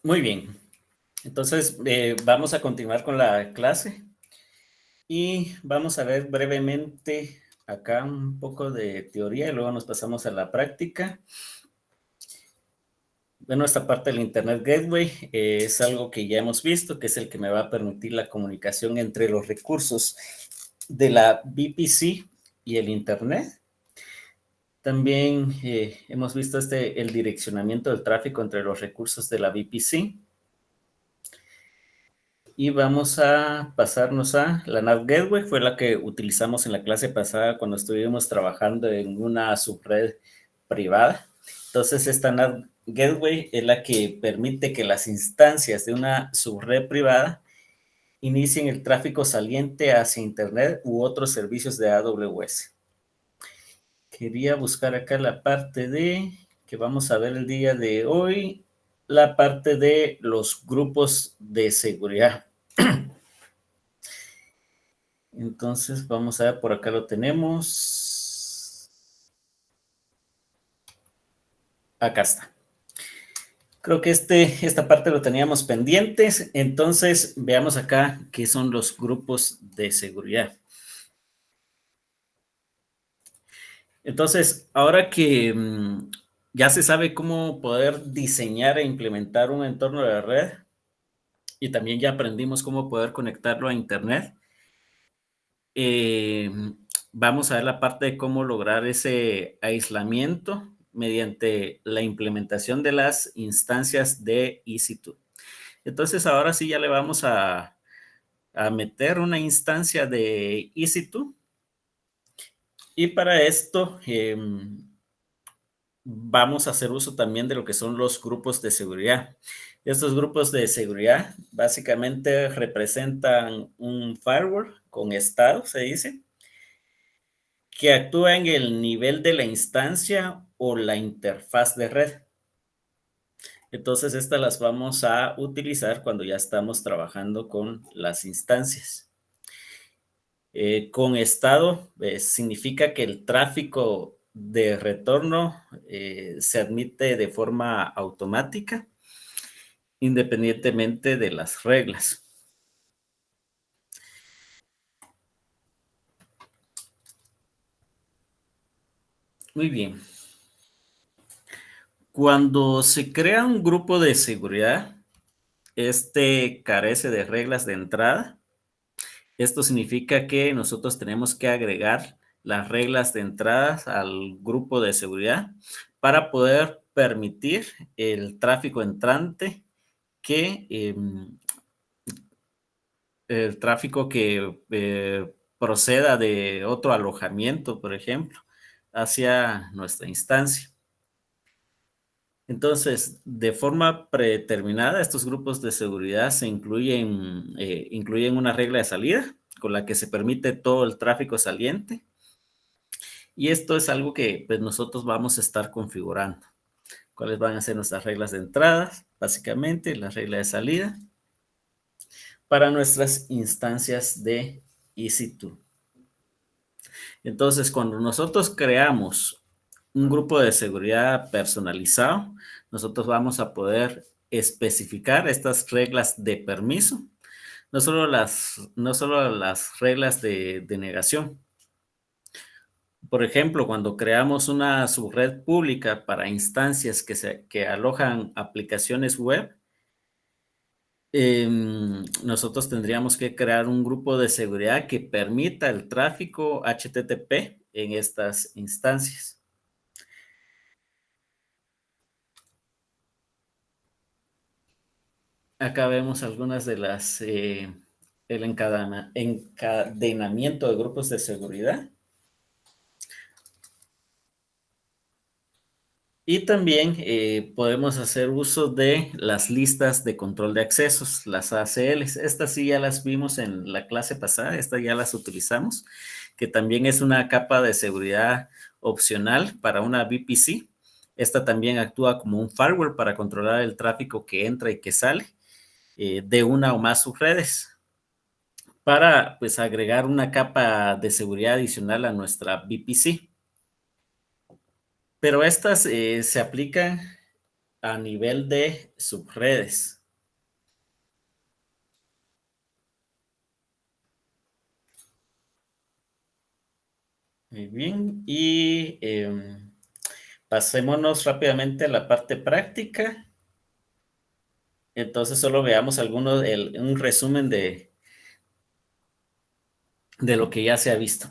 Muy bien. Entonces, vamos a continuar con la clase y vamos a ver brevemente acá un poco de teoría y luego nos pasamos a la práctica. Bueno, esta parte del Internet Gateway es algo que ya hemos visto, que es el que me va a permitir la comunicación entre los recursos de la VPC y el Internet. También hemos visto el direccionamiento del tráfico entre los recursos de la VPC. Y vamos a pasarnos a la NAT Gateway, fue la que utilizamos en la clase pasada cuando estuvimos trabajando en una subred privada. Entonces, esta NAT Gateway es la que permite que las instancias de una subred privada inicien el tráfico saliente hacia Internet u otros servicios de AWS. Quería buscar acá la parte que vamos a ver el día de hoy, la parte de los grupos de seguridad. Entonces, vamos a ver, por acá lo tenemos. Acá está. Creo que esta parte lo teníamos pendientes. Entonces, veamos acá qué son los grupos de seguridad. Entonces, ahora que ya se sabe cómo poder diseñar e implementar un entorno de red y también ya aprendimos cómo poder conectarlo a Internet, eh, vamos a ver la parte de cómo lograr ese aislamiento mediante la implementación de las instancias de EC2. Entonces, ahora sí ya le vamos a meter una instancia de EC2 y para esto vamos a hacer uso también de lo que son los grupos de seguridad. Estos grupos de seguridad básicamente representan un firewall con estado, se dice, que actúa en el nivel de la instancia o la interfaz de red. Entonces, estas las vamos a utilizar cuando ya estamos trabajando con las instancias. Con estado significa que el tráfico de retorno se admite de forma automática, independientemente de las reglas. Muy bien. Cuando se crea un grupo de seguridad, este carece de reglas de entrada. Esto significa que nosotros tenemos que agregar las reglas de entrada al grupo de seguridad para poder permitir el tráfico entrante que el tráfico que proceda de otro alojamiento, por ejemplo, hacia nuestra instancia. Entonces, de forma predeterminada, estos grupos de seguridad incluyen una regla de salida con la que se permite todo el tráfico saliente. Y esto es algo que pues, nosotros vamos a estar configurando. ¿Cuáles van a ser nuestras reglas de entrada? Básicamente, la regla de salida para nuestras instancias de EC2. Entonces, cuando nosotros creamos un grupo de seguridad personalizado, nosotros vamos a poder especificar estas reglas de permiso, no solo las reglas de negación. Por ejemplo, cuando creamos una subred pública para instancias que alojan aplicaciones web, nosotros tendríamos que crear un grupo de seguridad que permita el tráfico HTTP en estas instancias. Acá vemos algunas de el encadenamiento de grupos de seguridad. Y también podemos hacer uso de las listas de control de accesos, las ACLs. Estas sí ya las vimos en la clase pasada, estas ya las utilizamos, que también es una capa de seguridad opcional para una VPC. Esta también actúa como un firewall para controlar el tráfico que entra y que sale de una o más subredes para pues agregar una capa de seguridad adicional a nuestra VPC. Pero estas se aplican a nivel de subredes. Muy bien, y pasémonos rápidamente a la parte práctica. Entonces solo veamos un resumen de lo que ya se ha visto.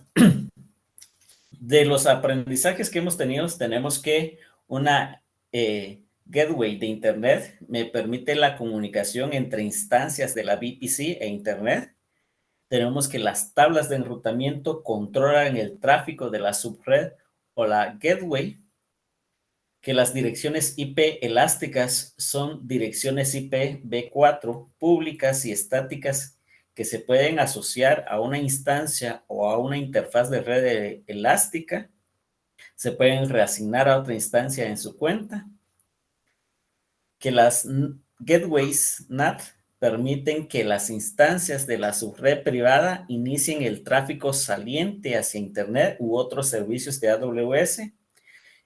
De los aprendizajes que hemos tenido, tenemos que una gateway de Internet me permite la comunicación entre instancias de la VPC e Internet. Tenemos que las tablas de enrutamiento controlan el tráfico de la subred o la gateway, que las direcciones IP elásticas son direcciones IP V4 públicas y estáticas que se pueden asociar a una instancia o a una interfaz de red elástica. Se pueden reasignar a otra instancia en su cuenta. Que las gateways NAT permiten que las instancias de la subred privada inicien el tráfico saliente hacia Internet u otros servicios de AWS,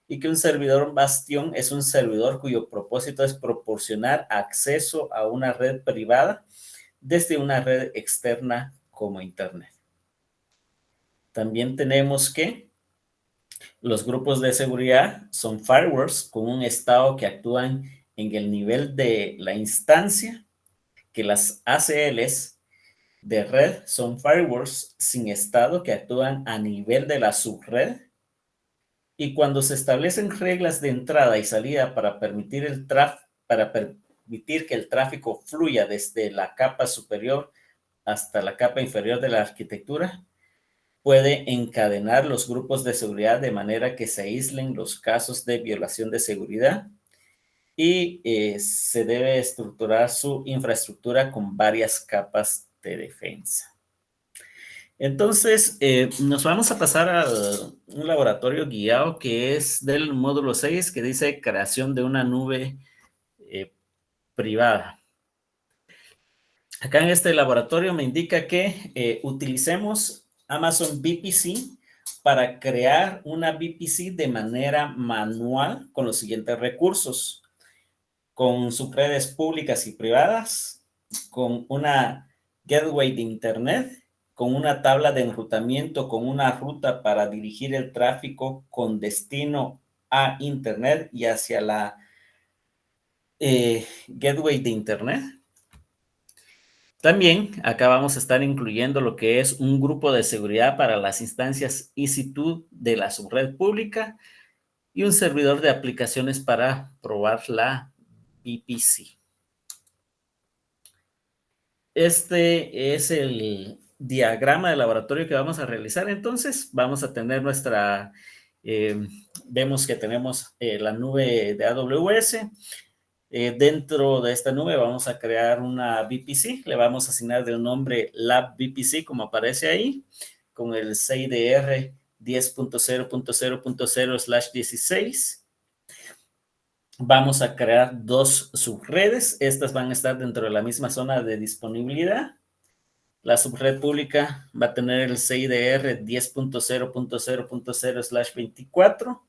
y que un servidor bastión es un servidor cuyo propósito es proporcionar acceso a una red privada desde una red externa como Internet. También tenemos que los grupos de seguridad son firewalls con un estado que actúan en el nivel de la instancia, que las ACLs de red son firewalls sin estado que actúan a nivel de la subred. Y cuando se establecen reglas de entrada y salida para permitir que el tráfico fluya desde la capa superior hasta la capa inferior de la arquitectura, puede encadenar los grupos de seguridad de manera que se aíslen los casos de violación de seguridad, y se debe estructurar su infraestructura con varias capas de defensa. Entonces, nos vamos a pasar a un laboratorio guiado que es del módulo 6, que dice creación de una nube privada. Acá en este laboratorio me indica que utilicemos Amazon VPC para crear una VPC de manera manual con los siguientes recursos: con subredes públicas y privadas, con una gateway de Internet, con una tabla de enrutamiento, con una ruta para dirigir el tráfico con destino a Internet y hacia la gateway de Internet. También acá vamos a estar incluyendo lo que es un grupo de seguridad para las instancias EC2 de la subred pública y un servidor de aplicaciones para probar la VPC. Este es el diagrama de laboratorio que vamos a realizar. Entonces, vamos a tener vemos que tenemos la nube de AWS. Dentro de esta nube vamos a crear una VPC. Le vamos a asignar el nombre Lab VPC, como aparece ahí, con el CIDR 10.0.0.0/16. Vamos a crear dos subredes. Estas van a estar dentro de la misma zona de disponibilidad. La subred pública va a tener el CIDR 10.0.0.0/24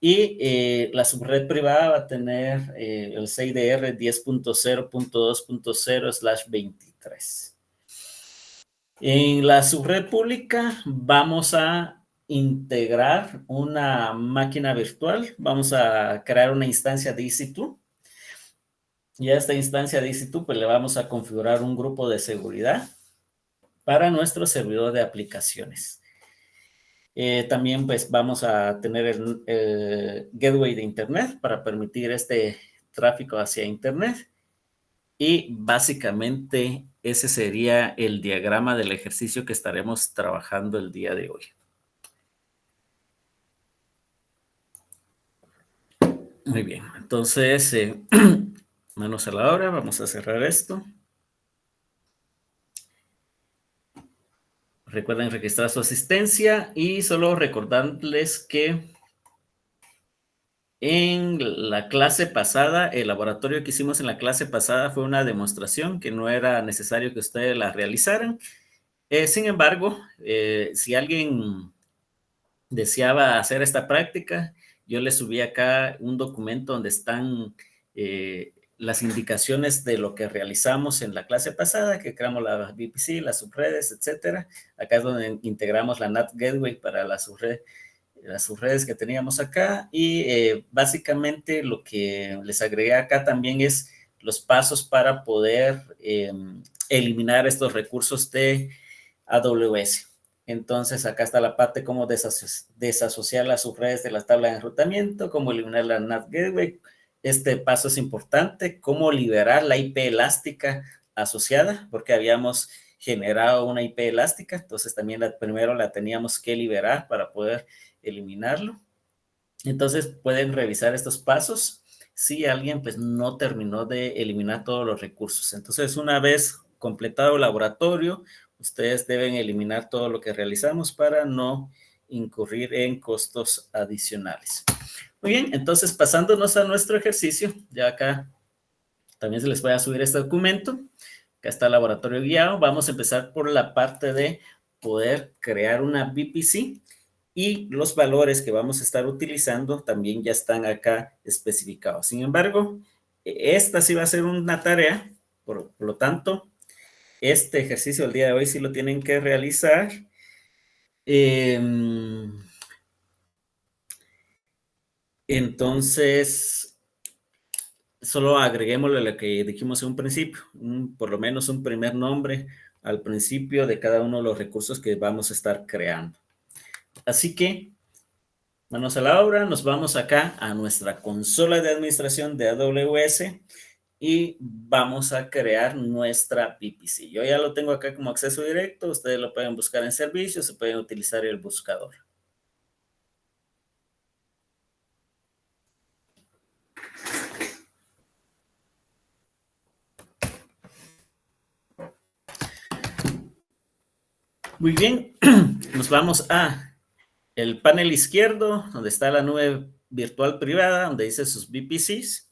y la subred privada va a tener el CIDR 10.0.2.0/23. En la subred pública vamos a integrar una máquina virtual. Vamos a crear una instancia de EC2. Y a esta instancia de EC2 pues le vamos a configurar un grupo de seguridad para nuestro servidor de aplicaciones. También pues vamos a tener el gateway de Internet para permitir este tráfico hacia Internet. Y básicamente ese sería el diagrama del ejercicio que estaremos trabajando el día de hoy. Muy bien, entonces manos a la obra, vamos a cerrar esto. Recuerden registrar su asistencia y solo recordarles que en la clase pasada, el laboratorio que hicimos en la clase pasada fue una demostración que no era necesario que ustedes la realizaran. Sin embargo, si alguien deseaba hacer esta práctica, yo les subí acá un documento donde están las indicaciones de lo que realizamos en la clase pasada, que creamos la VPC, las subredes, etcétera. Acá es donde integramos la NAT Gateway para las subredes que teníamos acá, y básicamente lo que les agregué acá también es los pasos para poder eliminar estos recursos de AWS. Entonces, acá está la parte cómo desasociar las subredes de la tabla de enrutamiento, cómo eliminar la NAT Gateway. Este paso es importante, cómo liberar la IP elástica asociada, porque habíamos generado una IP elástica, entonces también primero la teníamos que liberar para poder eliminarlo. Entonces, pueden revisar estos pasos si alguien pues no terminó de eliminar todos los recursos. Entonces, una vez completado el laboratorio, ustedes deben eliminar todo lo que realizamos para no incurrir en costos adicionales. Muy bien, entonces pasándonos a nuestro ejercicio, ya acá también se les voy a subir este documento. Acá está el laboratorio guiado. Vamos a empezar por la parte de poder crear una VPC, y los valores que vamos a estar utilizando también ya están acá especificados. Sin embargo, esta sí va a ser una tarea, por lo tanto, este ejercicio del día de hoy sí lo tienen que realizar. Entonces, solo agreguémosle lo que dijimos en un principio, por lo menos un primer nombre al principio de cada uno de los recursos que vamos a estar creando. Así que, manos a la obra, nos vamos acá a nuestra consola de administración de AWS y vamos a crear nuestra VPC. Yo ya lo tengo acá como acceso directo, ustedes lo pueden buscar en servicios, se pueden utilizar el buscador. Muy bien, nos vamos a el panel izquierdo, donde está la nube virtual privada, donde dice sus VPCs.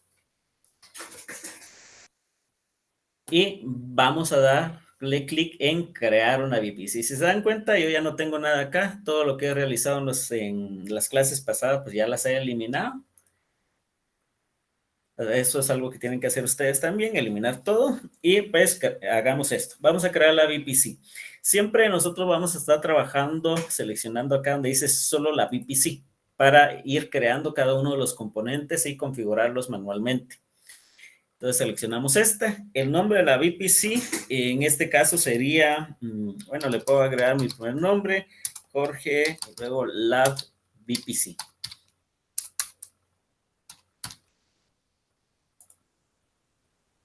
Y vamos a darle clic en crear una VPC. Si se dan cuenta, yo ya no tengo nada acá. Todo lo que he realizado en las clases pasadas, pues ya las he eliminado. Eso es algo que tienen que hacer ustedes también, eliminar todo. Y pues hagamos esto. Vamos a crear la VPC. Siempre nosotros vamos a estar trabajando, seleccionando acá donde dice solo la VPC, para ir creando cada uno de los componentes y configurarlos manualmente. Entonces seleccionamos esta. El nombre de la VPC, en este caso sería, bueno, le puedo agregar mi primer nombre, Jorge, y luego Lab VPC.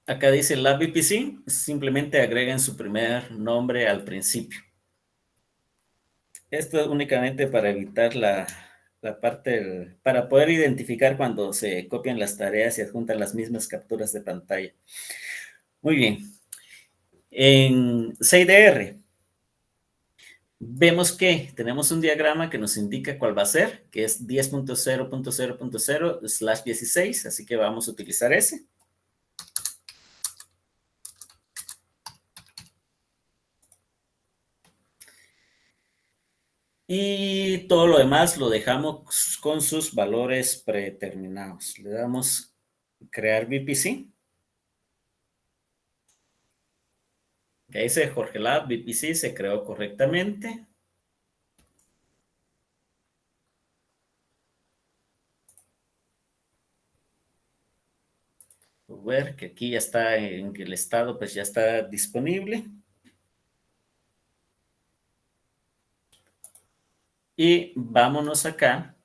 Acá dice Lab VPC, simplemente agreguen su primer nombre al principio. Esto es únicamente para evitar la parte, para poder identificar cuando se copian las tareas y adjuntan las mismas capturas de pantalla. Muy bien. En CIDR vemos que tenemos un diagrama que nos indica cuál va a ser, que es 10.0.0.0/16, así que vamos a utilizar ese. Y todo lo demás lo dejamos con sus valores predeterminados. Le damos crear VPC. Que dice Jorge Lab VPC se creó correctamente. Ver que aquí ya está en el estado, pues ya está disponible. Y vámonos acá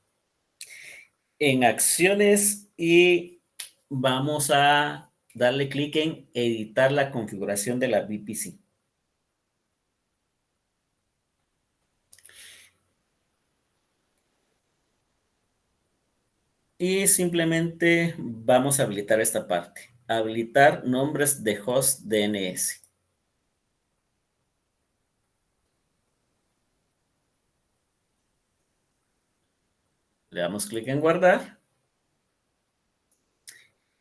en acciones y vamos a darle clic en editar la configuración de la VPC. Y simplemente vamos a habilitar esta parte. Habilitar nombres de host DNS. Le damos clic en guardar.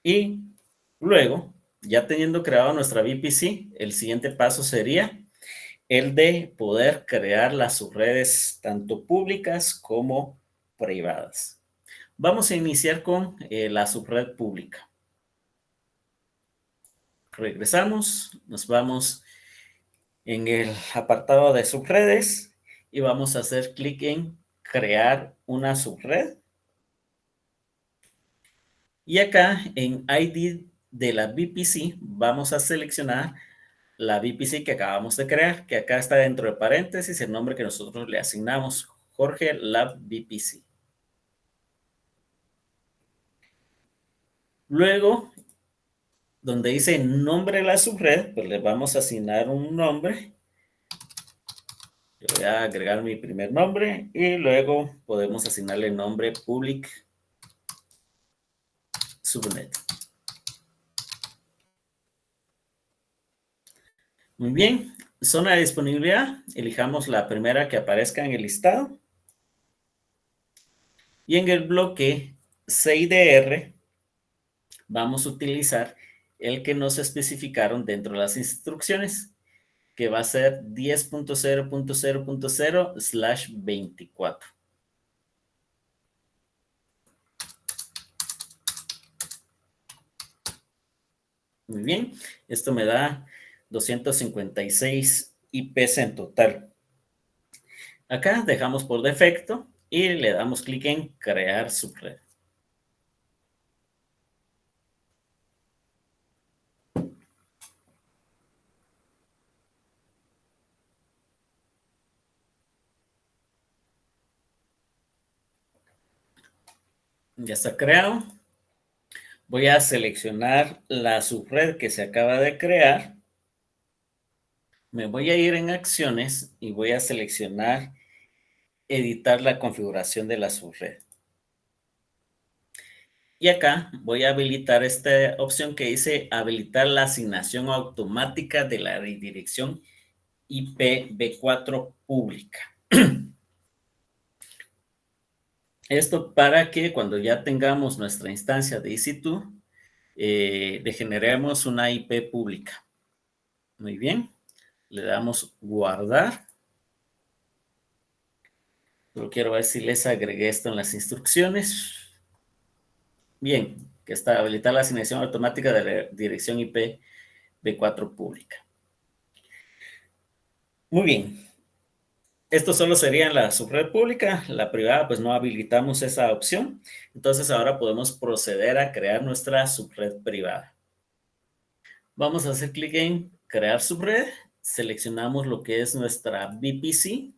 Y luego, ya teniendo creado nuestra VPC, el siguiente paso sería el de poder crear las subredes tanto públicas como privadas. Vamos a iniciar con la subred pública. Regresamos, nos vamos en el apartado de subredes y vamos a hacer clic en crear una subred. Y acá en ID de la VPC vamos a seleccionar la VPC que acabamos de crear, que acá está dentro de paréntesis el nombre que nosotros le asignamos, Jorge Lab VPC. Luego, donde dice nombre de la subred, pues le vamos a asignar un nombre. Yo voy a agregar mi primer nombre y luego podemos asignarle el nombre public subnet. Muy bien, zona de disponibilidad, elijamos la primera que aparezca en el listado. Y en el bloque CIDR vamos a utilizar el que nos especificaron dentro de las instrucciones, que va a ser 10.0.0.0/24. Muy bien, esto me da 256 IPs en total. Acá dejamos por defecto y le damos clic en crear subred. Ya está creado. Voy a seleccionar la subred que se acaba de crear. Me voy a ir en acciones y voy a seleccionar editar la configuración de la subred. Y acá voy a habilitar esta opción que dice habilitar la asignación automática de la redirección IPv4 pública. Esto para que cuando ya tengamos nuestra instancia de EC2, le generemos una IP pública. Muy bien, le damos guardar. Solo quiero ver si les agregué esto en las instrucciones. Bien, que está habilitar la asignación automática de la dirección IPv4 pública. Muy bien. Esto solo sería en la subred pública, la privada pues no habilitamos esa opción. Entonces ahora podemos proceder a crear nuestra subred privada. Vamos a hacer clic en crear subred, seleccionamos lo que es nuestra VPC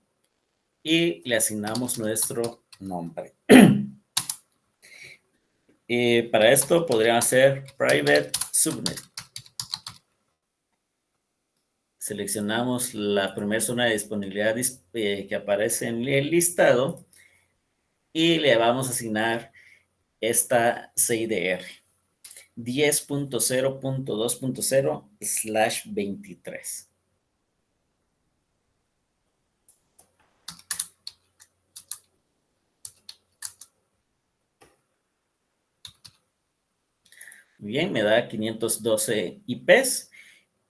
y le asignamos nuestro nombre. Para esto podría ser private subnet. Seleccionamos la primera zona de disponibilidad que aparece en el listado y le vamos a asignar esta CIDR 10.0.2.0/23. Muy bien, me da 512 IPs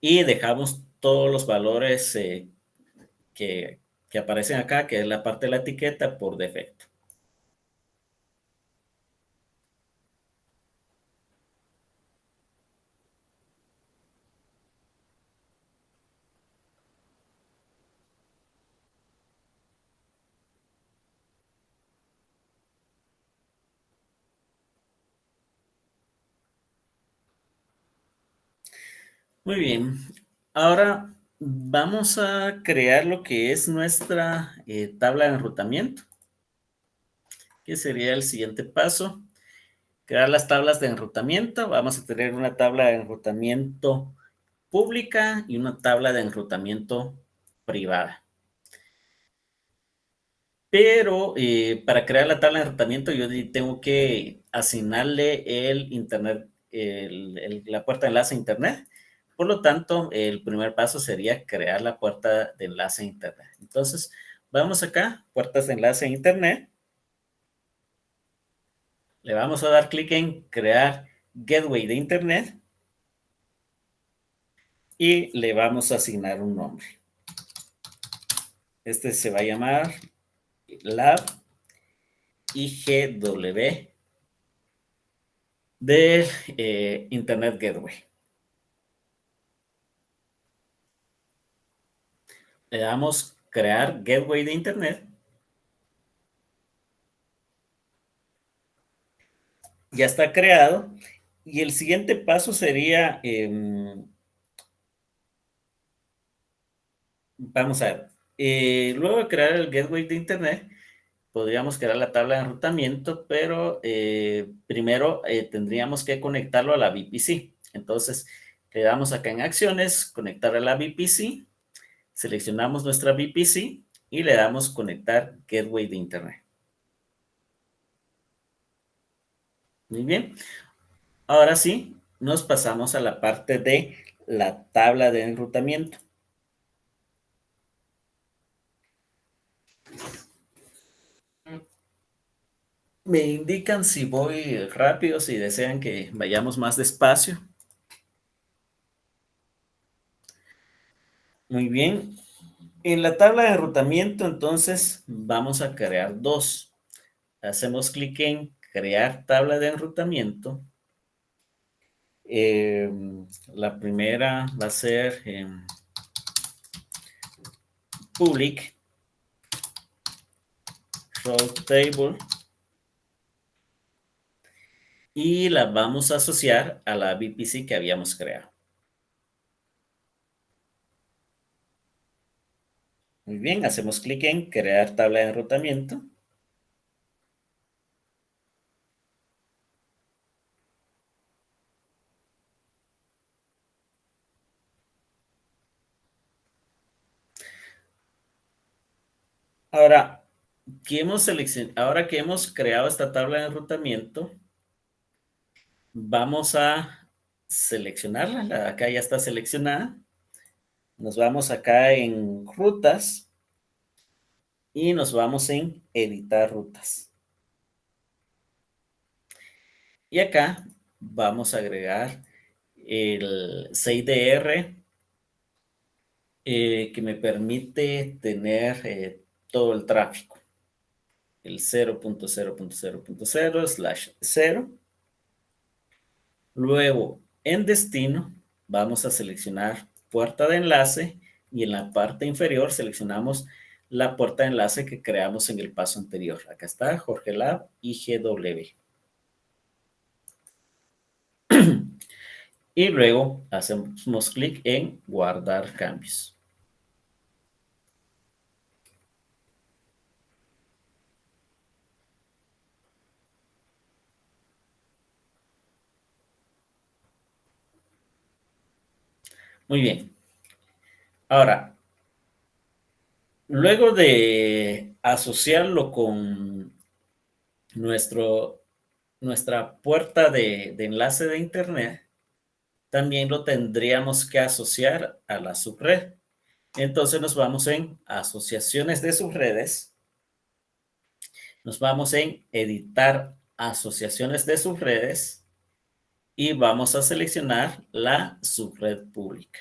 y dejamos todos los valores que aparecen acá, que es la parte de la etiqueta por defecto. Muy bien, ahora vamos a crear lo que es nuestra tabla de enrutamiento, que sería el siguiente paso. Crear las tablas de enrutamiento. Vamos a tener una tabla de enrutamiento pública y una tabla de enrutamiento privada. Pero para crear la tabla de enrutamiento yo tengo que asignarle el internet, la puerta de enlace a internet. Por lo tanto, el primer paso sería crear la puerta de enlace a internet. Entonces, vamos acá, puertas de enlace a internet. Le vamos a dar clic en crear gateway de internet y le vamos a asignar un nombre. Este se va a llamar Lab IGW del Internet Gateway. Le damos crear gateway de Internet. Ya está creado. Y el siguiente paso sería, vamos a ver, luego de crear el gateway de Internet, podríamos crear la tabla de enrutamiento, pero primero tendríamos que conectarlo a la VPC. Entonces, le damos acá en acciones, conectar a la VPC, seleccionamos nuestra VPC y le damos conectar gateway de Internet. Muy bien. Ahora sí, nos pasamos a la parte de la tabla de enrutamiento. Me indican si voy rápido, si desean que vayamos más despacio. Muy bien. En la tabla de enrutamiento, entonces, vamos a crear dos. Hacemos clic en crear tabla de enrutamiento. Eh, la primera va a ser public route table y la vamos a asociar a la VPC que habíamos creado. Muy bien, hacemos clic en crear tabla de enrutamiento. Ahora ahora que hemos creado esta tabla de enrutamiento, vamos a seleccionarla. Acá ya está seleccionada. Nos vamos acá en rutas y nos vamos en editar rutas. Y acá vamos a agregar el 6DR que me permite tener todo el tráfico. El 0.0.0.0/0. Luego, en destino, vamos a seleccionar puerta de enlace y en la parte inferior seleccionamos la puerta de enlace que creamos en el paso anterior. Acá está, Jorge Lab y GW. Y luego hacemos clic en guardar cambios. Muy bien. Ahora, luego de asociarlo con nuestra puerta de enlace de Internet, también lo tendríamos que asociar a la subred. Entonces nos vamos en asociaciones de subredes, nos vamos en editar asociaciones de subredes y vamos a seleccionar la subred pública.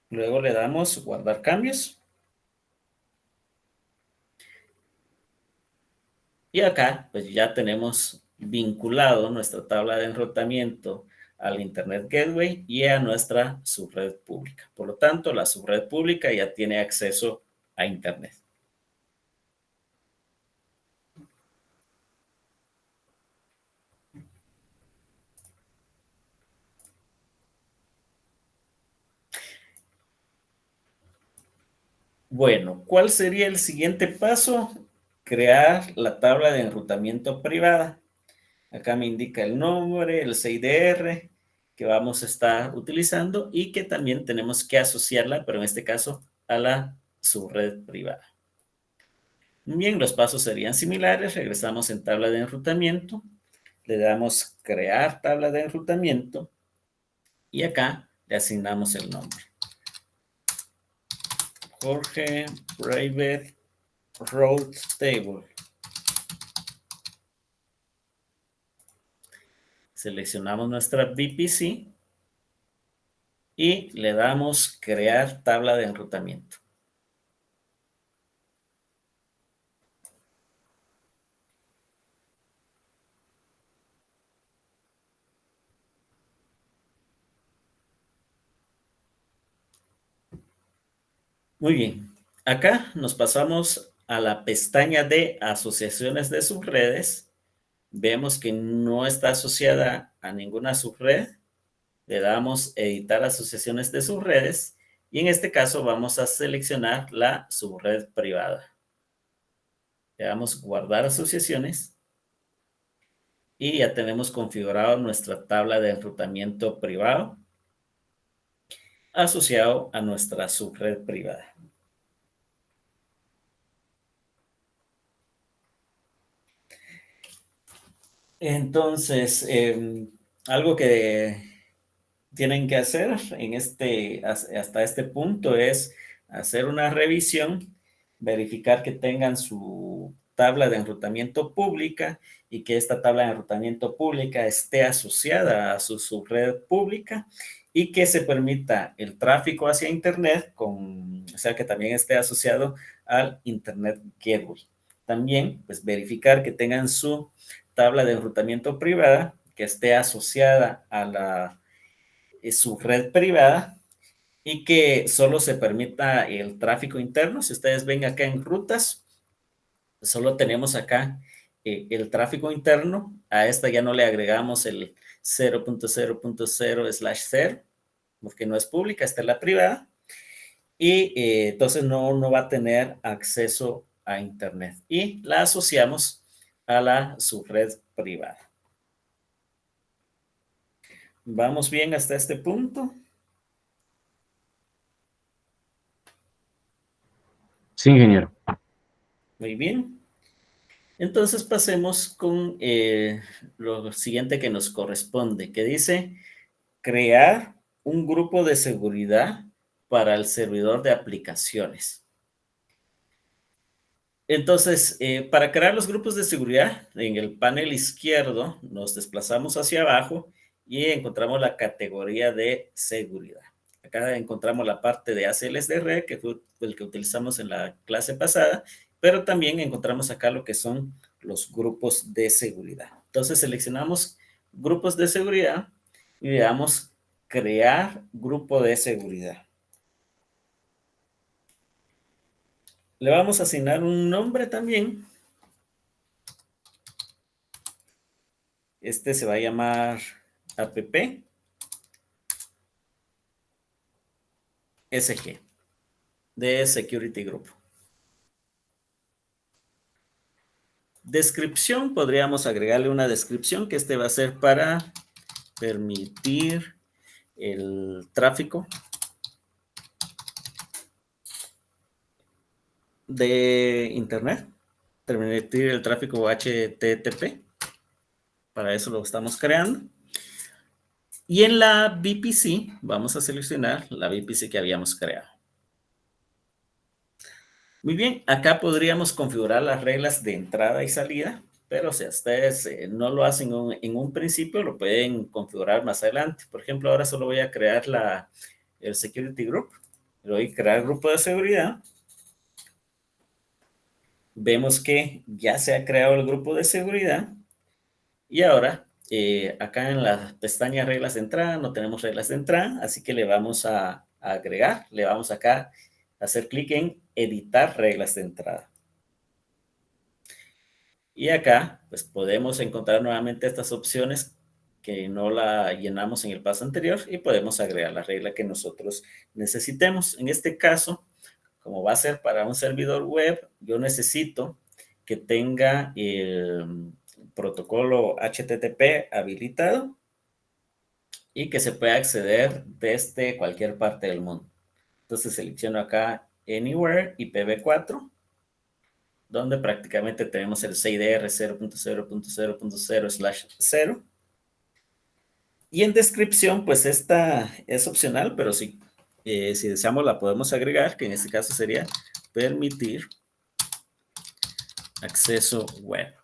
Luego le damos guardar cambios. Y acá, pues ya tenemos vinculado nuestra tabla de enrutamiento al Internet Gateway y a nuestra subred pública. Por lo tanto, la subred pública ya tiene acceso a Internet. Bueno, ¿cuál sería el siguiente paso? Crear la tabla de enrutamiento privada. Acá me indica el nombre, el CIDR que vamos a estar utilizando y que también tenemos que asociarla, pero en este caso a la subred privada. Bien, los pasos serían similares. Regresamos en tabla de enrutamiento. Le damos crear tabla de enrutamiento y acá le asignamos el nombre. Jorge Private Route Table. Seleccionamos nuestra VPC y le damos crear tabla de enrutamiento. Muy bien. Acá nos pasamos a la pestaña de asociaciones de subredes. Vemos que no está asociada a ninguna subred. Le damos editar asociaciones de subredes y en este caso vamos a seleccionar la subred privada. Le damos guardar asociaciones y ya tenemos configurado nuestra tabla de enrutamiento privado asociado a nuestra subred privada. Entonces, algo que tienen que hacer hasta este punto es hacer una revisión, verificar que tengan su tabla de enrutamiento pública y que esta tabla de enrutamiento pública esté asociada a su subred pública y que se permita el tráfico hacia Internet, o sea, que también esté asociado al Internet Gateway. También, pues, verificar que tengan su tabla de enrutamiento privada, que esté asociada a su red privada y que solo se permita el tráfico interno. Si ustedes ven acá en rutas, solo tenemos acá el tráfico interno. A esta ya no le agregamos el 0.0.0/0, porque no es pública, esta es la privada. Y entonces no va a tener acceso a Internet. Y la asociamos a la subred privada. ¿Vamos bien hasta este punto? Sí, ingeniero. Muy bien. Entonces pasemos con lo siguiente que nos corresponde, que dice crear un grupo de seguridad para el servidor de aplicaciones. Entonces, para crear los grupos de seguridad, en el panel izquierdo nos desplazamos hacia abajo y encontramos la categoría de seguridad. Acá encontramos la parte de ACLs de red, que fue el que utilizamos en la clase pasada, pero también encontramos acá lo que son los grupos de seguridad. Entonces, seleccionamos grupos de seguridad y le damos crear grupo de seguridad. Le vamos a asignar un nombre también. Este se va a llamar app SG de Security Group. Descripción, podríamos agregarle una descripción que este va a ser para permitir el tráfico de Internet, permitir el tráfico HTTP. Para eso lo estamos creando. Y en la VPC vamos a seleccionar la VPC que habíamos creado. Muy bien, acá podríamos configurar las reglas de entrada y salida, pero si ustedes no lo hacen en un principio, lo pueden configurar más adelante. Por ejemplo, ahora solo voy a crear el Security Group. Le voy a crear grupo de seguridad. Vemos que ya se ha creado el grupo de seguridad. Y ahora, acá en la pestaña reglas de entrada, no tenemos reglas de entrada, así que le vamos a agregar, le vamos acá a hacer clic en editar reglas de entrada. Y acá, pues podemos encontrar nuevamente estas opciones que no la llenamos en el paso anterior y podemos agregar la regla que nosotros necesitemos. En este caso, como va a ser para un servidor web, yo necesito que tenga el protocolo HTTP habilitado y que se pueda acceder desde cualquier parte del mundo. Entonces selecciono acá Anywhere IPv4 donde prácticamente tenemos el CIDR 0.0.0.0/0. Y en descripción, pues esta es opcional, pero si deseamos la podemos agregar, que en este caso sería permitir acceso web.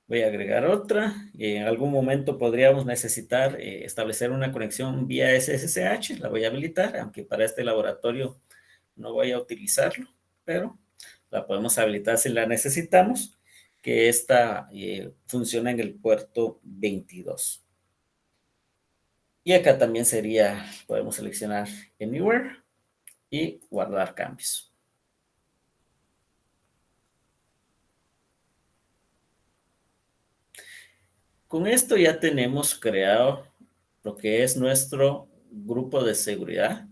Voy a agregar otra. En algún momento podríamos necesitar establecer una conexión vía SSH. La voy a habilitar, aunque para este laboratorio no voy a utilizarlo, pero la podemos habilitar si la necesitamos, que esta funciona en el puerto 22. Y acá también sería, podemos seleccionar Anywhere y guardar cambios. Con esto ya tenemos creado lo que es nuestro grupo de seguridad,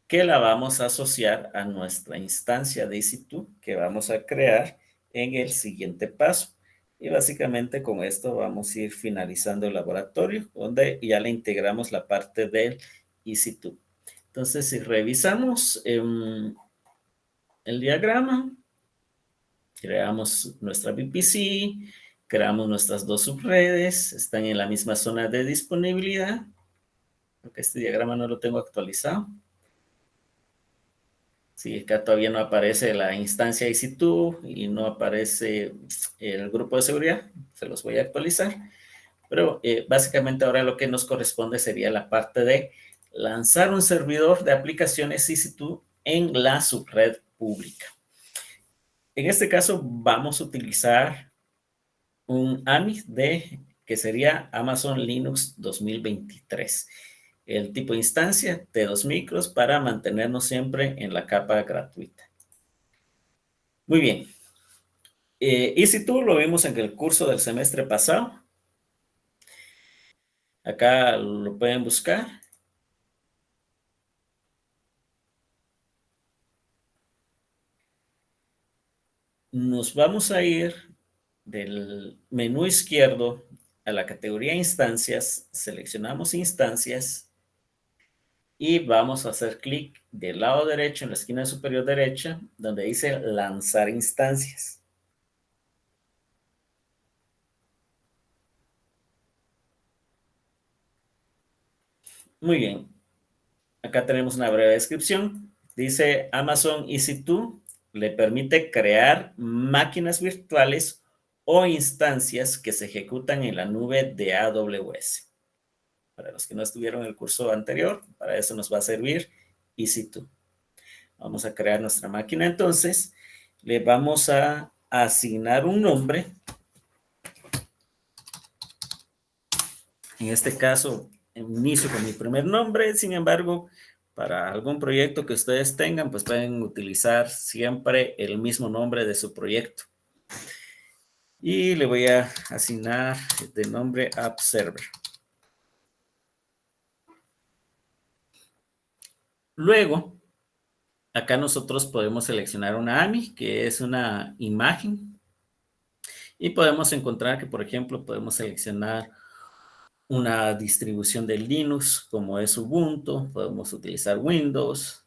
que la vamos a asociar a nuestra instancia de EC2 que vamos a crear en el siguiente paso. Y básicamente con esto vamos a ir finalizando el laboratorio, donde ya le integramos la parte del EC2. Entonces, si revisamos el diagrama, creamos nuestra VPC, creamos nuestras dos subredes, están en la misma zona de disponibilidad, porque este diagrama no lo tengo actualizado. Sí, acá todavía no aparece la instancia EC2 y no aparece el grupo de seguridad, se los voy a actualizar. Pero básicamente ahora lo que nos corresponde sería la parte de lanzar un servidor de aplicaciones EC2 en la subred pública. En este caso vamos a utilizar un AMI que sería Amazon Linux 2023. El tipo de instancia, T2 micros, para mantenernos siempre en la capa gratuita. Muy bien. EC2 lo vimos en el curso del semestre pasado. Acá lo pueden buscar. Nos vamos a ir del menú izquierdo a la categoría instancias, seleccionamos instancias y vamos a hacer clic del lado derecho en la esquina superior derecha donde dice lanzar instancias. Muy bien, acá tenemos una breve descripción. Dice Amazon EC2 le permite crear máquinas virtuales o instancias que se ejecutan en la nube de AWS. Para los que no estuvieron en el curso anterior, para eso nos va a servir EC2. Vamos a crear nuestra máquina entonces. Le vamos a asignar un nombre. En este caso, inicio con mi primer nombre. Sin embargo, para algún proyecto que ustedes tengan, pues pueden utilizar siempre el mismo nombre de su proyecto. Y le voy a asignar de nombre App Server. Luego, acá nosotros podemos seleccionar una AMI, que es una imagen. Y podemos encontrar que, por ejemplo, podemos seleccionar una distribución de Linux como es Ubuntu, podemos utilizar Windows,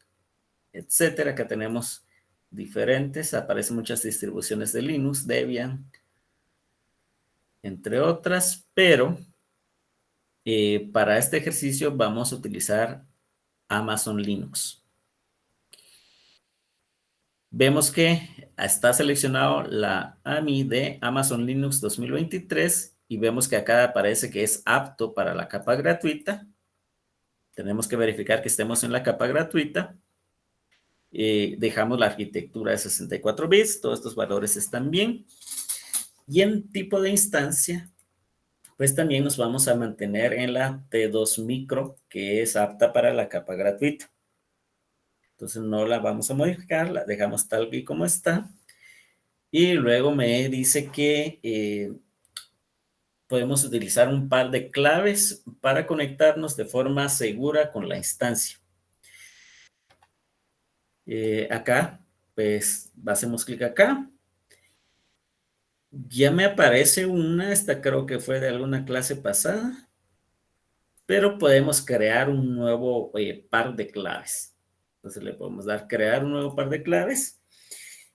etcétera. Acá tenemos diferentes, aparecen muchas distribuciones de Linux, Debian, entre otras, pero para este ejercicio vamos a utilizar Amazon Linux. Vemos que está seleccionado la AMI de Amazon Linux 2023 y vemos que acá aparece que es apto para la capa gratuita. Tenemos que verificar que estemos en la capa gratuita. Dejamos la arquitectura de 64 bits, todos estos valores están bien. Y en tipo de instancia, pues también nos vamos a mantener en la T2 micro, que es apta para la capa gratuita. Entonces no la vamos a modificar, la dejamos tal y como está. Y luego me dice que podemos utilizar un par de claves para conectarnos de forma segura con la instancia. Acá, pues hacemos clic acá. Ya me aparece una, esta creo que fue de alguna clase pasada, pero podemos crear un nuevo par de claves. Entonces le podemos dar crear un nuevo par de claves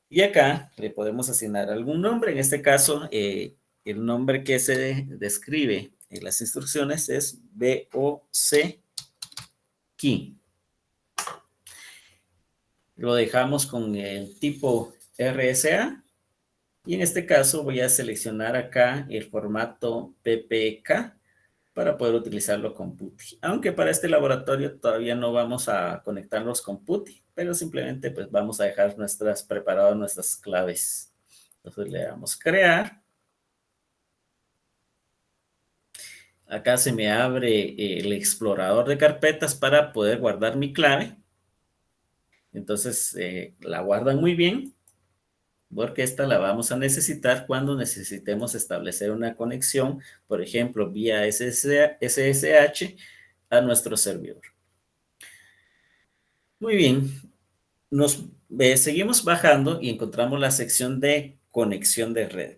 y acá le podemos asignar algún nombre. En este caso, el nombre que se describe en las instrucciones es BOC Key. Lo dejamos con el tipo RSA y en este caso voy a seleccionar acá el formato PPK para poder utilizarlo con PuTTY. Aunque para este laboratorio todavía no vamos a conectarlos con PuTTY, pero simplemente pues vamos a dejar preparadas nuestras claves. Entonces le damos crear. Acá se me abre el explorador de carpetas para poder guardar mi clave. Entonces, la guardan muy bien, porque esta la vamos a necesitar cuando necesitemos establecer una conexión, por ejemplo, vía SSH a nuestro servidor. Muy bien, nos seguimos bajando y encontramos la sección de conexión de red.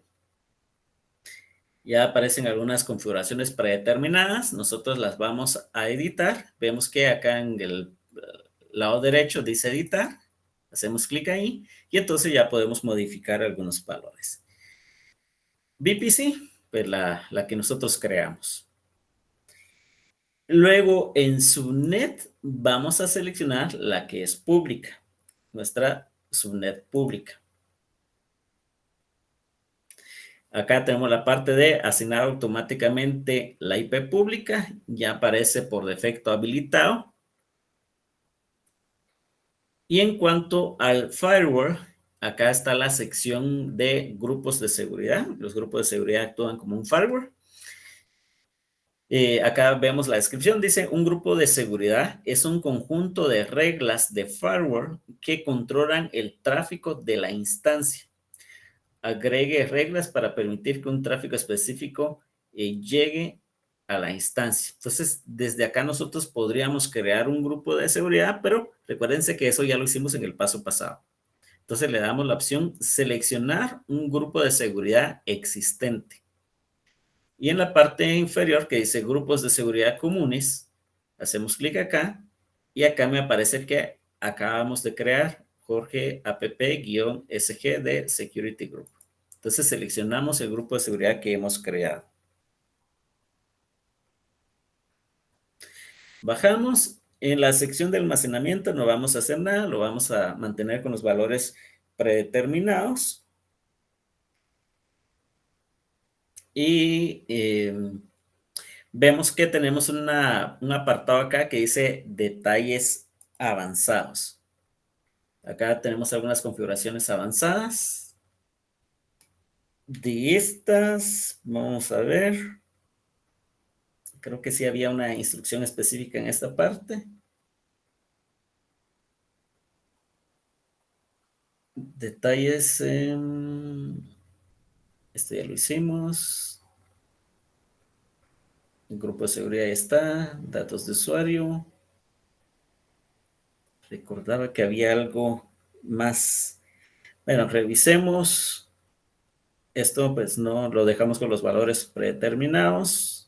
Ya aparecen algunas configuraciones predeterminadas, nosotros las vamos a editar. Vemos que acá en el lado derecho dice editar, hacemos clic ahí y entonces ya podemos modificar algunos valores. VPC, pues la que nosotros creamos. Luego en subnet vamos a seleccionar la que es pública, nuestra subnet pública. Acá tenemos la parte de asignar automáticamente la IP pública, ya aparece por defecto habilitado. Y en cuanto al firewall, acá está la sección de grupos de seguridad. Los grupos de seguridad actúan como un firewall. Acá vemos la descripción, dice, un grupo de seguridad es un conjunto de reglas de firewall que controlan el tráfico de la instancia. Agregue reglas para permitir que un tráfico específico llegue a la instancia. Entonces, desde acá nosotros podríamos crear un grupo de seguridad, pero recuérdense que eso ya lo hicimos en el paso pasado. Entonces, le damos la opción seleccionar un grupo de seguridad existente. Y en la parte inferior que dice grupos de seguridad comunes, hacemos clic acá y acá me aparece que acabamos de crear Jorge app-sg de Security Group. Entonces seleccionamos el grupo de seguridad que hemos creado. Bajamos. En la sección de almacenamiento no vamos a hacer nada, lo vamos a mantener con los valores predeterminados. Y vemos que tenemos un apartado acá que dice detalles avanzados. Acá tenemos algunas configuraciones avanzadas. De estas, vamos a ver. Creo que sí había una instrucción específica en esta parte. Detalles. Esto ya lo hicimos. El grupo de seguridad ya está. Datos de usuario. Recordaba que había algo más. Bueno, revisemos. Esto pues no lo dejamos con los valores predeterminados.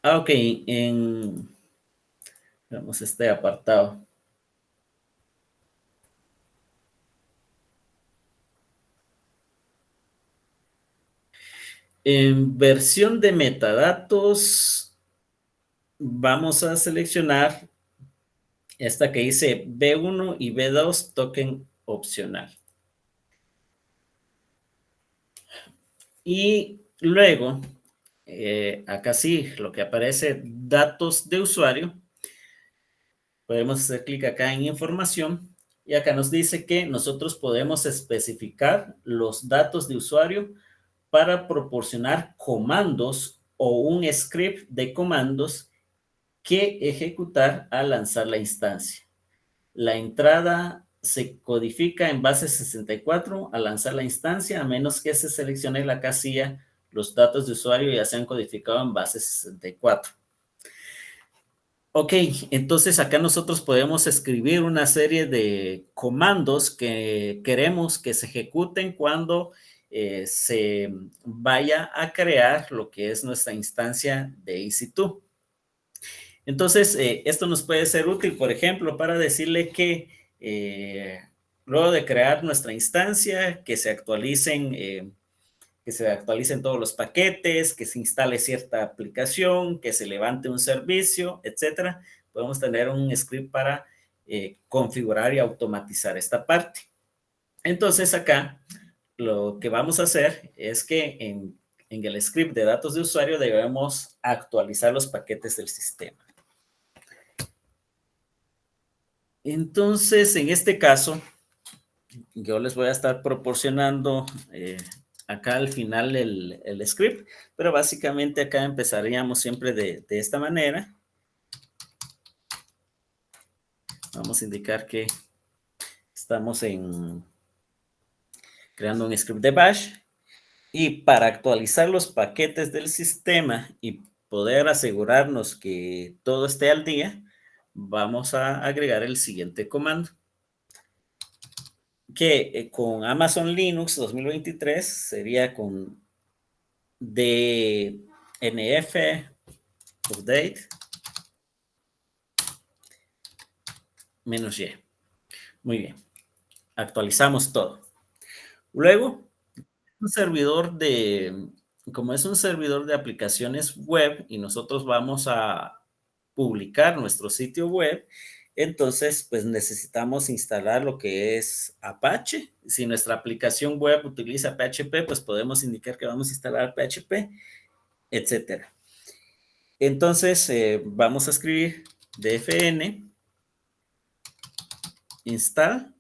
Ok, veamos este apartado. En versión de metadatos, vamos a seleccionar esta que dice B1 y B2 token opcional. Y luego, acá sí, lo que aparece, datos de usuario. Podemos hacer clic acá en información y acá nos dice que nosotros podemos especificar los datos de usuario para proporcionar comandos o un script de comandos que ejecutar al lanzar la instancia. La entrada se codifica en base 64 al lanzar la instancia, a menos que se seleccione la casilla, los datos de usuario ya sean codificados en base 64. Ok, entonces acá nosotros podemos escribir una serie de comandos que queremos que se ejecuten cuando se vaya a crear lo que es nuestra instancia de EC2. Entonces, esto nos puede ser útil, por ejemplo, para decirle que luego de crear nuestra instancia, que se actualicen todos los paquetes, que se instale cierta aplicación, que se levante un servicio, etcétera. Podemos tener un script para configurar y automatizar esta parte. Entonces, acá lo que vamos a hacer es que en el script de datos de usuario debemos actualizar los paquetes del sistema. Entonces, en este caso, yo les voy a estar proporcionando acá al final el script, pero básicamente acá empezaríamos siempre de esta manera. Vamos a indicar que estamos creando un script de bash y para actualizar los paquetes del sistema y poder asegurarnos que todo esté al día, vamos a agregar el siguiente comando que con Amazon Linux 2023 sería con DNF update -y. Muy bien, actualizamos todo. Luego, un servidor como es un servidor de aplicaciones web y nosotros vamos a publicar nuestro sitio web, entonces pues necesitamos instalar lo que es Apache. Si nuestra aplicación web utiliza PHP, pues podemos indicar que vamos a instalar PHP, etcétera. Entonces vamos a escribir dfn install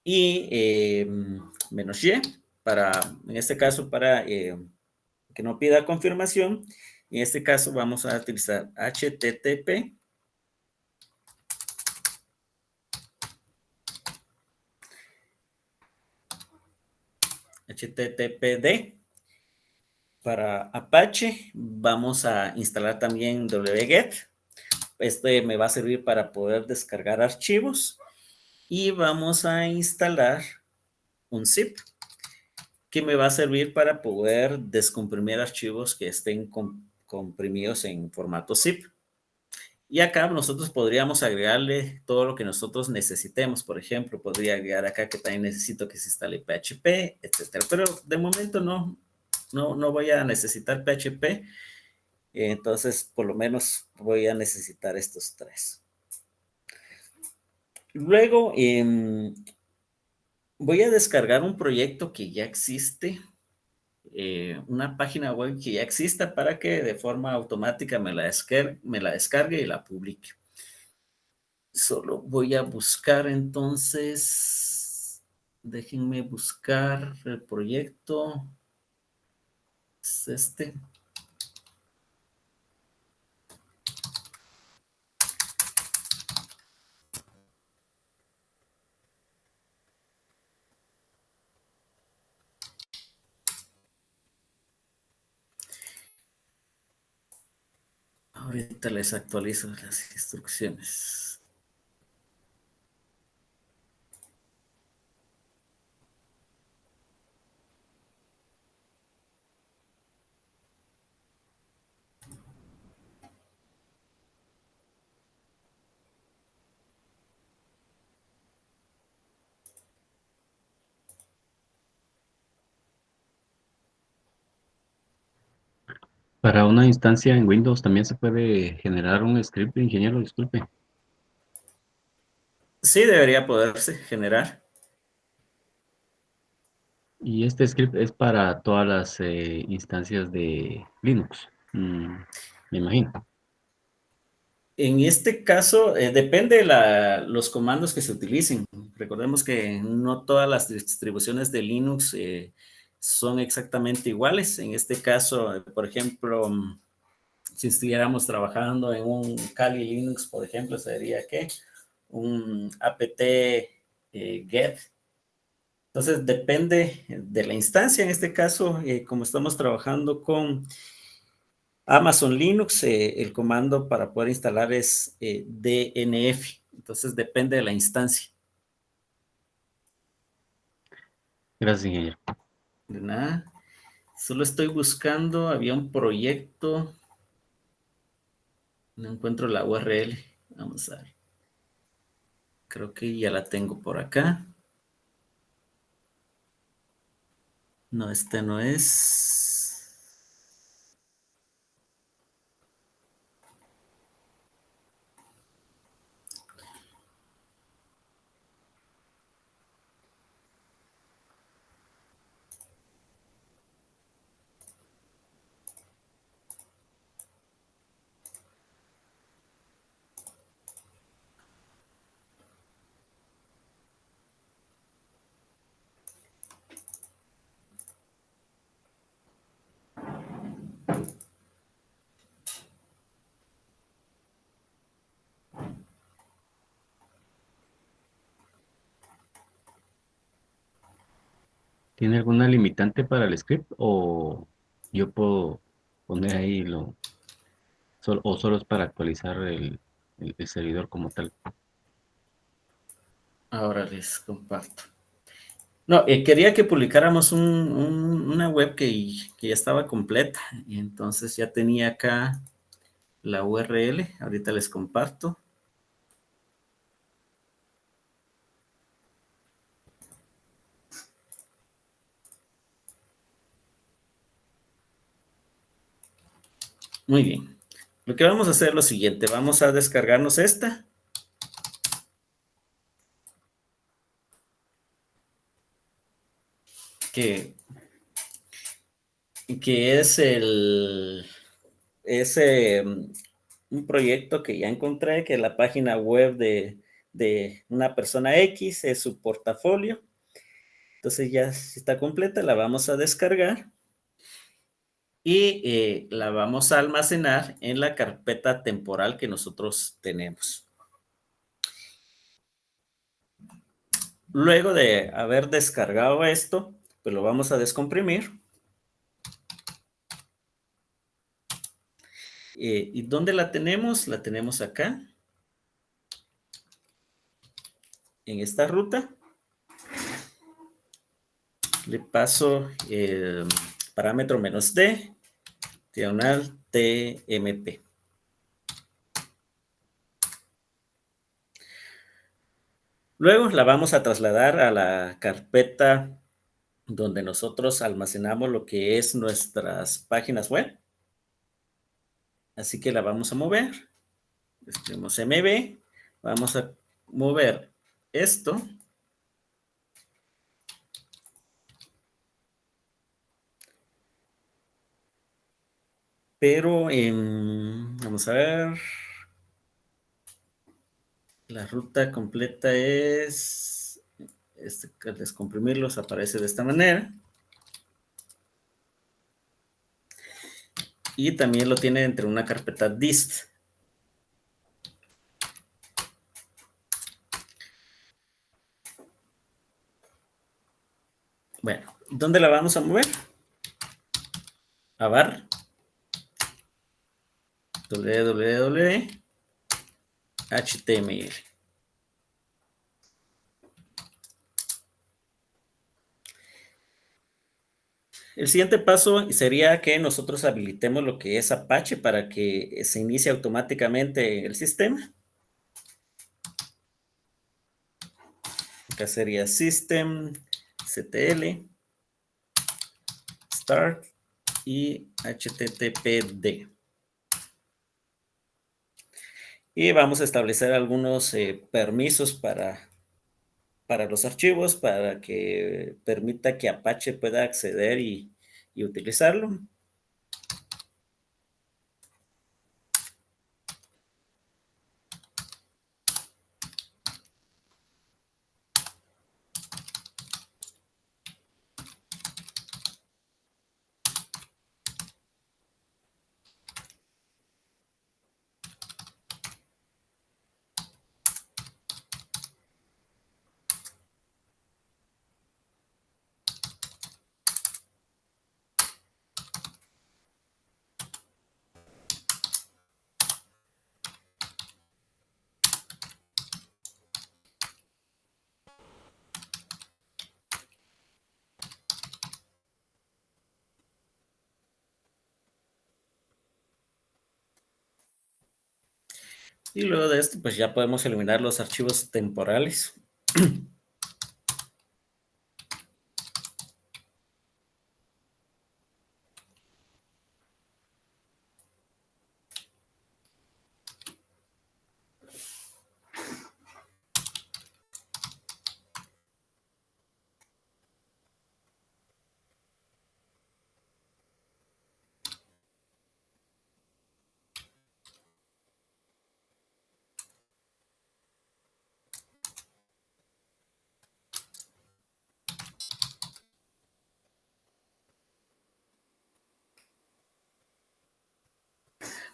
y -y en este caso para que no pida confirmación. En este caso vamos a utilizar httpd. Para Apache vamos a instalar también wget. Este me va a servir para poder descargar archivos y vamos a instalar un zip que me va a servir para poder descomprimir archivos que estén comprimidos en formato zip. Y acá nosotros podríamos agregarle todo lo que nosotros necesitemos. Por ejemplo, podría agregar acá que también necesito que se instale PHP, etcétera. Pero de momento no voy a necesitar PHP. Entonces, por lo menos voy a necesitar estos tres. Luego, voy a descargar un proyecto que ya existe, una página web que ya exista para que de forma automática me la descargue y la publique. Solo voy a buscar entonces, déjenme buscar el proyecto, es este. Ahorita les actualizo las instrucciones. Para una instancia en Windows también se puede generar un script, ingeniero, disculpe. Sí, debería poderse generar. Y este script es para todas las instancias de Linux, me imagino. En este caso, depende de los comandos que se utilicen. Recordemos que no todas las distribuciones de Linux son exactamente iguales. En este caso, por ejemplo, si estuviéramos trabajando en un Kali Linux, por ejemplo, sería que un apt get. Entonces, depende de la instancia. En este caso, como estamos trabajando con Amazon Linux, el comando para poder instalar es DNF. Entonces depende de la instancia. Gracias, ingeniero. De nada. Solo estoy buscando, había un proyecto, no encuentro la URL. Vamos a ver. Creo que ya la tengo por acá. No, este no es. ¿Tiene alguna limitante para el script o yo puedo poner ahí o solo es para actualizar el servidor como tal? Ahora les comparto. No, quería que publicáramos una web que ya estaba completa. Y entonces ya tenía acá la URL. Ahorita les comparto. Muy bien. Lo que vamos a hacer es lo siguiente. Vamos a descargarnos esta. Que, que es un proyecto que ya encontré, que es la página web de una persona X, es su portafolio. Entonces ya está completa, la vamos a descargar y la vamos a almacenar en la carpeta temporal que nosotros tenemos. Luego de haber descargado esto, pues lo vamos a descomprimir. ¿Y dónde la tenemos? La tenemos acá, en esta ruta. Le paso el parámetro "-d", diagonal tmp. Luego la vamos a trasladar a la carpeta donde nosotros almacenamos lo que es nuestras páginas web. Así que la vamos a mover. Escribimos mb. Vamos a mover esto. Pero vamos a ver. La ruta completa es, al descomprimirlos aparece de esta manera. Y también lo tiene entre una carpeta dist. Bueno, ¿dónde la vamos a mover? A var www.html. El siguiente paso sería que nosotros habilitemos lo que es Apache para que se inicie automáticamente el sistema. Acá sería systemctl start y httpd. Y vamos a establecer algunos permisos para los archivos, para que permita que Apache pueda acceder y utilizarlo. Y luego de esto, pues ya podemos eliminar los archivos temporales.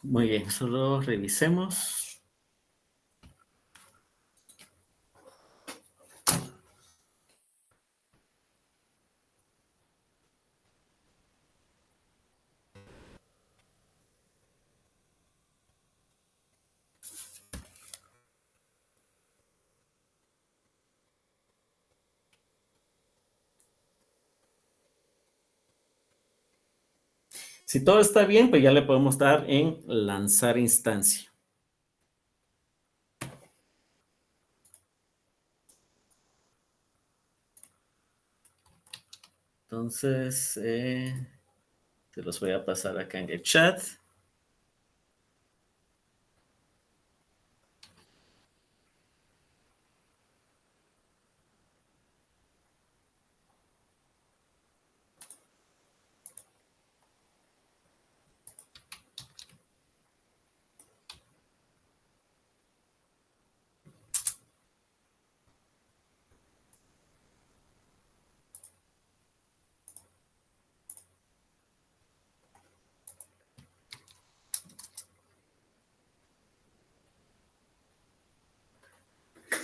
Muy bien, solo revisemos. Si todo está bien, pues ya le podemos dar en lanzar instancia. Entonces, se los voy a pasar acá en el chat.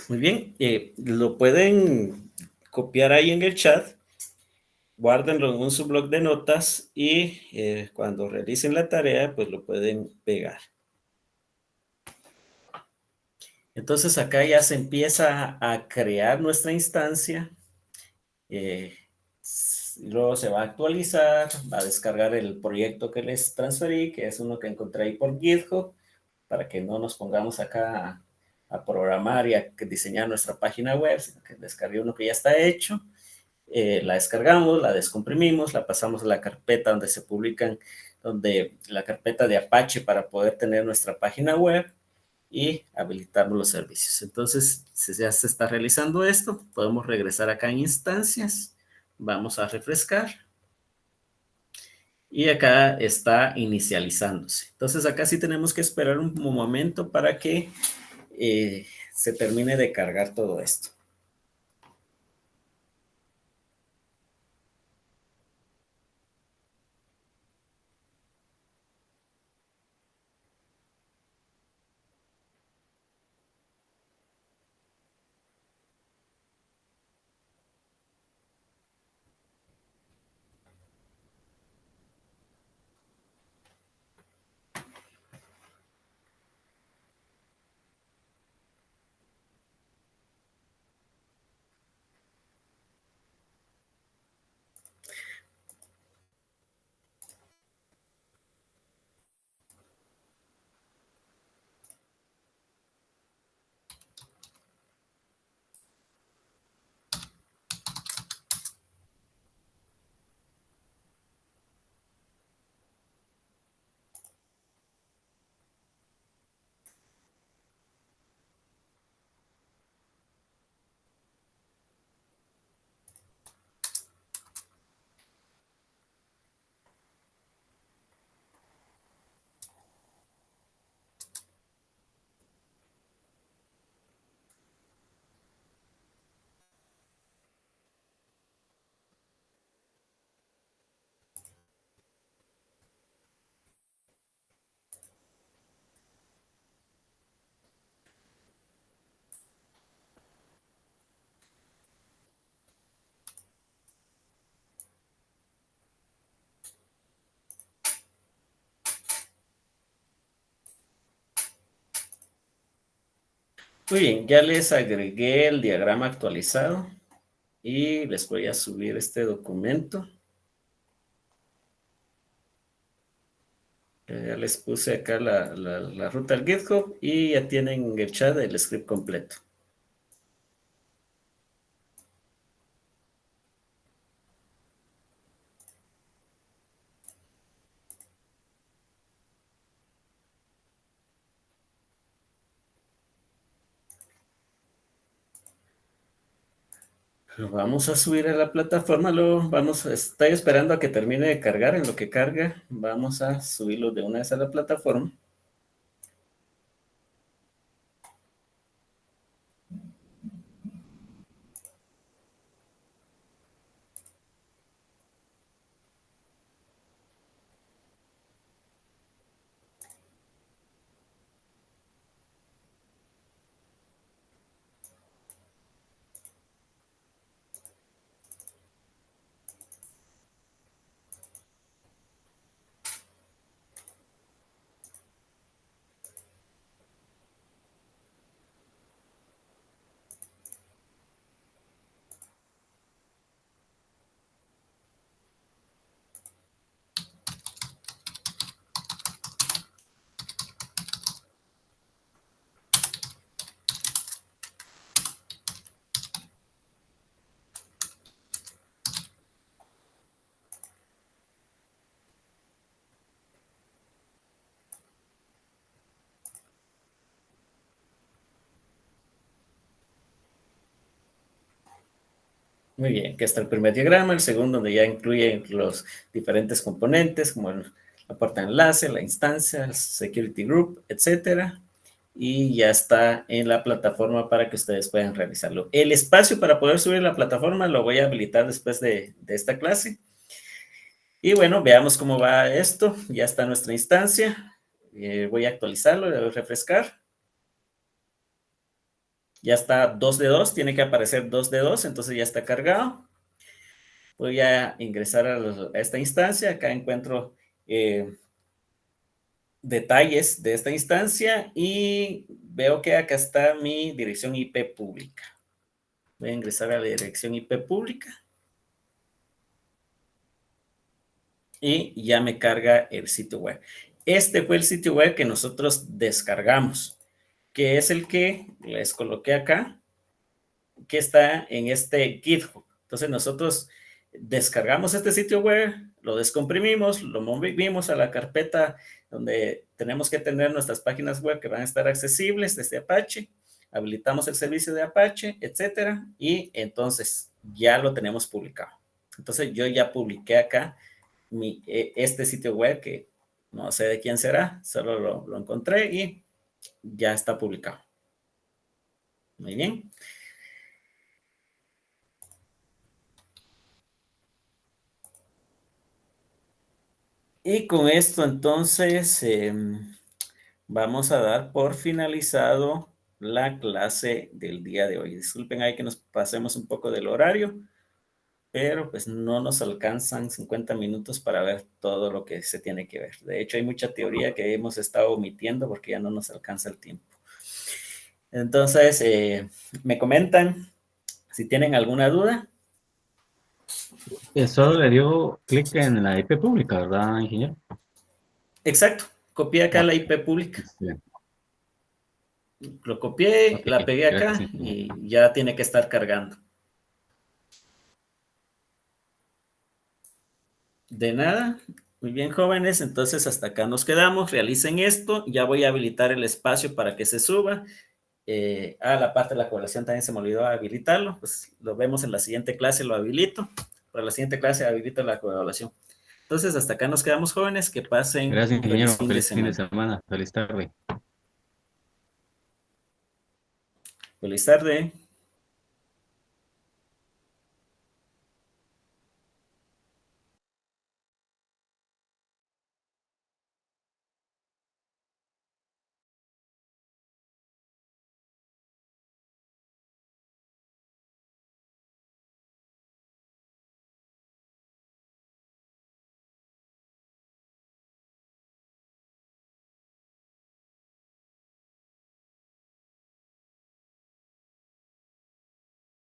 Muy bien, lo pueden copiar ahí en el chat, guárdenlo en un su blog de notas y cuando realicen la tarea, pues lo pueden pegar. Entonces acá ya se empieza a crear nuestra instancia. Luego se va a actualizar, va a descargar el proyecto que les transferí, que es uno que encontré ahí por GitHub, para que no nos pongamos acá a programar y a diseñar nuestra página web, sino que descargué uno que ya está hecho. La descargamos, la descomprimimos, la pasamos a la carpeta donde se publican, donde la carpeta de Apache para poder tener nuestra página web y habilitamos los servicios. Entonces, si ya se está realizando esto, podemos regresar acá en instancias, vamos a refrescar y acá está inicializándose. Entonces, acá sí tenemos que esperar un momento para que se termine de cargar todo esto. Muy bien, ya les agregué el diagrama actualizado y les voy a subir este documento. Ya les puse acá la ruta al GitHub y ya tienen en el chat el script completo. Lo vamos a subir a la plataforma, estoy esperando a que termine de cargar. En lo que carga, vamos a subirlo de una vez a la plataforma. Muy bien, que está el primer diagrama, el segundo donde ya incluye los diferentes componentes como la puerta de enlace, la instancia, el security group, etcétera. Y ya está en la plataforma para que ustedes puedan realizarlo. El espacio para poder subir la plataforma lo voy a habilitar después de esta clase. Y bueno, veamos cómo va esto. Ya está nuestra instancia. Voy a actualizarlo, voy a refrescar. Ya está 2 de 2, tiene que aparecer 2 de 2, entonces ya está cargado. Voy a ingresar a esta instancia. Acá encuentro detalles de esta instancia y veo que acá está mi dirección IP pública. Voy a ingresar a la dirección IP pública y ya me carga el sitio web. Este fue el sitio web que nosotros descargamos, que es el que les coloqué acá, que está en este GitHub. Entonces nosotros descargamos este sitio web, lo descomprimimos, lo movimos a la carpeta donde tenemos que tener nuestras páginas web que van a estar accesibles desde Apache, habilitamos el servicio de Apache, etcétera, y entonces ya lo tenemos publicado. Entonces yo ya publiqué acá este sitio web que no sé de quién será, solo lo encontré y ya está publicado. Muy bien. Y con esto entonces vamos a dar por finalizado la clase del día de hoy. Disculpen ahí que nos pasemos un poco del horario, pero pues no nos alcanzan 50 minutos para ver todo lo que se tiene que ver. De hecho, hay mucha teoría que hemos estado omitiendo porque ya no nos alcanza el tiempo. Entonces, me comentan si tienen alguna duda. Solo le dio clic en la IP pública, ¿verdad, ingeniero? Exacto, copié acá Ah, la IP pública. excelente. Lo copié, Ok, la pegué gracias, acá ingeniero. y ya tiene que estar cargando. De nada. Muy bien, jóvenes. Entonces, hasta acá nos quedamos. Realicen esto. Ya voy a habilitar el espacio para que se suba. La parte de la colaboración también se me olvidó habilitarlo. Pues lo vemos en la siguiente clase, lo habilito. Para la siguiente clase habilito la colaboración. Entonces, hasta acá nos quedamos, jóvenes. Que pasen Gracias, un feliz ingeniero. fin de Feliz fin de semana. semana. Feliz tarde. Feliz tarde.